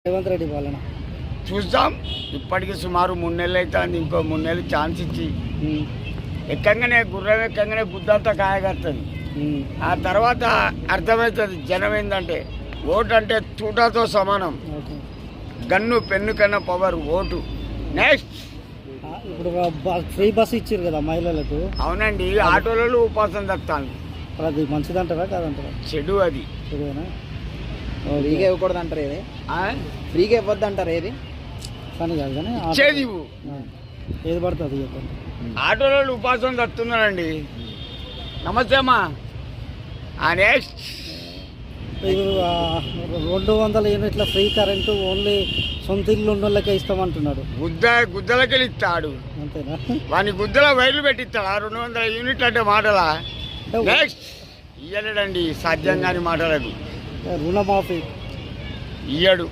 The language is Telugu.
రేవంత్ రెడ్డి పాలన చూస్తాం. ఇప్పటికి సుమారు 3 నెలలు అవుతుంది. ఇంకో 3 నెలలు ఛాన్స్ ఇచ్చి ఎక్కంగానే గుర్రం ఎక్కంగానే గుద్దంతా కాయగడుతుంది. ఆ తర్వాత అర్థమవుతుంది జనం ఏంటంటే ఓటు అంటే తూటాతో సమానం. గన్ను పెన్ను కన్నా పవర్ ఓటు. నెక్స్ట్ ఇప్పుడు ఫ్రీ బస్ ఇచ్చారు కదా మహిళలకు. అవునండి, ఆటోలలో ఉపాసం తప్పుతాను. అది మంచిదంటారా కాదంటారా? చెడు అది. చెడునా? ఫ్రీగా ఇవ్వకూడదు అంటారు. ఏది ఫ్రీగా ఇవ్వద్దు అంటారు. ఏది కానీ కాదు కానీ ఇచ్చేది ఇవ్వు. ఏది పడుతుంది చెప్పండి. ఆటోలలో ఉపాసం తప్పుతున్నారండి. నమస్తే అమ్మా. నెక్స్ట్ 200 యూనిట్ల ఫ్రీ కరెంటు ఓన్లీ సొంత ఇల్లు ఉన్న వాళ్ళకే ఇస్తామంటున్నాడు. గుద్దలకి ఇస్తాడు. అంతేనా? వాని గుద్దల వైర్లు పెట్టిస్తాడు. 200 యూనిట్లు అంటే మాటలా? నెక్స్ట్ ఇయ్యలేడండి. సాధ్యం కాని మాటలకు రుణమాఫీ ఇయ్యడు.